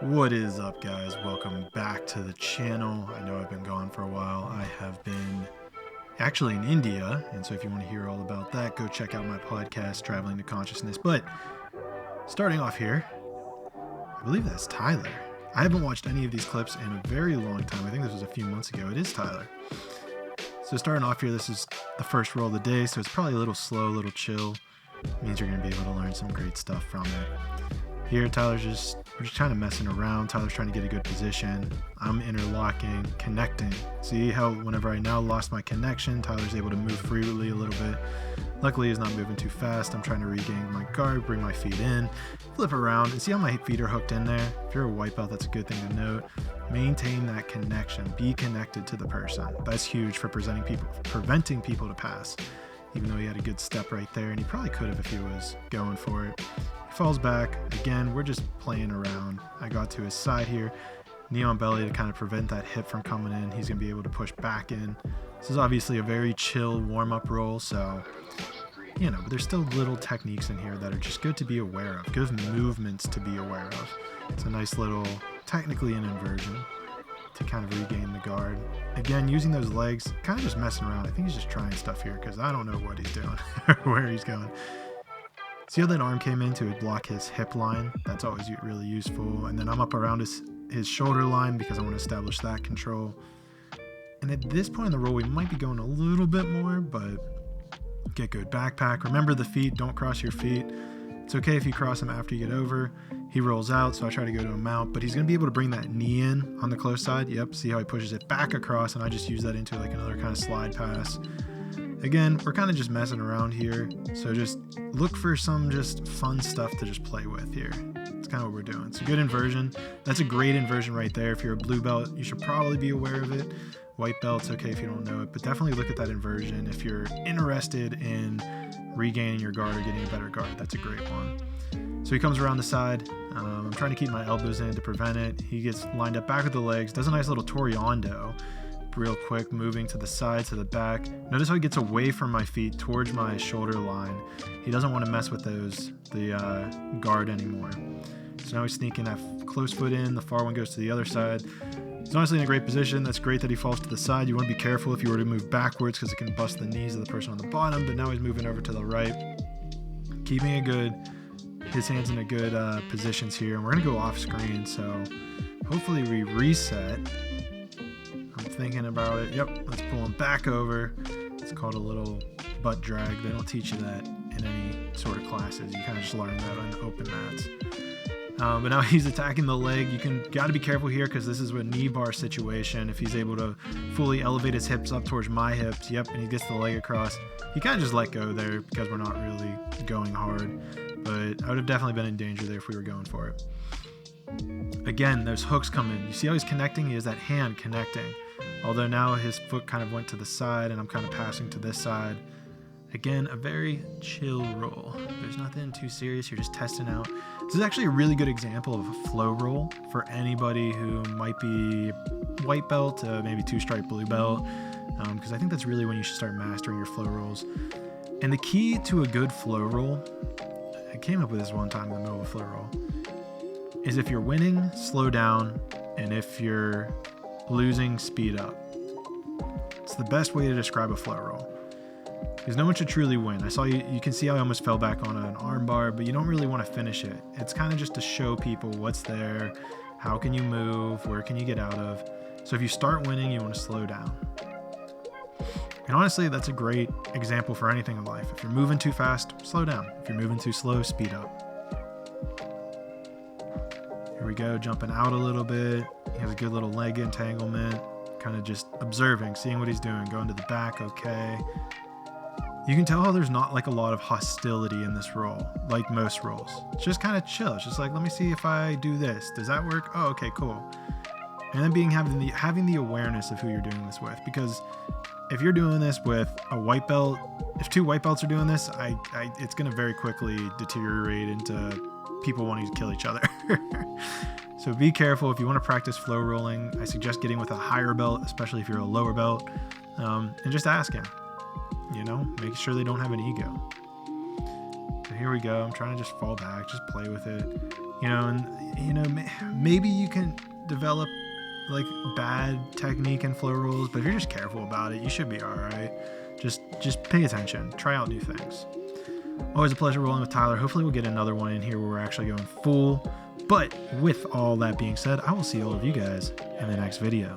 What is up, guys? Welcome back to the channel. I know I've been gone for a while. I have been actually in India, and so if you want to hear all about that, go check out my podcast, Traveling to Consciousness. But starting off here, I believe that's Tyler. I haven't watched any of these clips in a very long time. I think this was a few months ago. It is Tyler. So starting off here, this is the first roll of the day, so it's probably a little slow, a little chill. It means you're going to be able to learn some great stuff from it. Here, we're just kind of messing around. Tyler's trying to get a good position. I'm interlocking, connecting. See how whenever I now lost my connection, Tyler's able to move freely a little bit. Luckily, he's not moving too fast. I'm trying to regain my guard, bring my feet in, flip around, and see how my feet are hooked in there? If you're a white belt, that's a good thing to note. Maintain that connection. Be connected to the person. That's huge for preventing people to pass. Even though he had a good step right there, and he probably could have if he was going for it. Falls back. Again, we're just playing around. I got to his side here. Knee on belly to kind of prevent that hip from coming in. He's going to be able to push back in. This is obviously a very chill warm-up roll, so, but there's still little techniques in here that are just good to be aware of. Good movements to be aware of. It's a nice little, technically an inversion to kind of regain the guard. Again, using those legs, kind of just messing around. I think he's just trying stuff here because I don't know what he's doing or where he's going. See how that arm came in to block his hip line? That's always really useful. And then I'm up around his shoulder line because I want to establish that control. And at this point in the roll, we might be going a little bit more, but get good backpack. Remember the feet, don't cross your feet. It's okay if you cross them after you get over. He rolls out, so I try to go to a mount, but he's going to be able to bring that knee in on the close side. Yep, see how he pushes it back across, and I just use that into like another kind of slide pass. Again, we're kind of just messing around here, so just look for some just fun stuff to just play with here. That's kind of what we're doing. It's a good inversion. That's a great inversion right there. If you're a blue belt, you should probably be aware of it. White belt's okay if you don't know it, but definitely look at that inversion if you're interested in regaining your guard or getting a better guard. That's a great one. So he comes around the side. I'm trying to keep my elbows in to prevent it. He gets lined up back with the legs, does a nice little Toriando. Real quick, moving to the side, to the back. Notice how he gets away from my feet towards my shoulder line. He doesn't want to mess with the guard anymore. So now he's sneaking that close foot in. The far one goes to the other side. He's honestly in a great position. That's great that he falls to the side. You want to be careful if you were to move backwards because it can bust the knees of the person on the bottom, but now he's moving over to the right. Keeping it good. His hands in a good positions here. And we're going to go off screen, so hopefully we reset. Thinking about it. Yep, let's pull him back over. It's called a little butt drag. They don't teach you that in any sort of classes. You kind of just learn that on open mats. But now he's attacking the leg. Got to be careful here because this is a knee bar situation. If he's able to fully elevate his hips up towards my hips, yep, and he gets the leg across. He kind of just let go there because we're not really going hard. But I would have definitely been in danger there if we were going for it. Again, those hooks come in. You see how he's connecting? He has that hand connecting. Although now his foot kind of went to the side and I'm kind of passing to this side. Again, a very chill roll. There's nothing too serious. You're just testing out. This is actually a really good example of a flow roll for anybody who might be white belt, maybe 2-stripe blue belt, because I think that's really when you should start mastering your flow rolls. And the key to a good flow roll, I came up with this one time in the middle of a flow roll, is if you're winning, slow down, and if you're losing, speed up. It's the best way to describe a flow roll. Because no one should truly win. I saw you can see how I almost fell back on an arm bar, but you don't really want to finish it. It's kind of just to show people what's there, how can you move, where can you get out of. So if you start winning, you want to slow down. And honestly, that's a great example for anything in life. If you're moving too fast, slow down. If you're moving too slow, speed up. Here we go, jumping out a little bit. He has a good little leg entanglement. Kind of just observing, seeing what he's doing. Going to the back, okay. You can tell how there's not like a lot of hostility in this roll, like most rolls. It's just kind of chill. It's just like, let me see if I do this. Does that work? Oh, okay, cool. And then having the awareness of who you're doing this with. Because if you're doing this with a white belt, if 2 white belts are doing this, it's going to very quickly deteriorate into people wanting to kill each other. So be careful. If you want to practice flow rolling, I suggest getting with a higher belt, especially if you're a lower belt, and just ask him, make sure they don't have an ego. So here we go. I'm trying to just fall back, just play with it. And you know, maybe you can develop like bad technique and flow rolls, but if you're just careful about it, you should be all right. Just pay attention, try out new things. Always a pleasure rolling with Tyler. Hopefully we'll get another one in here where we're actually going full. But with all that being said, I will see all of you guys in the next video.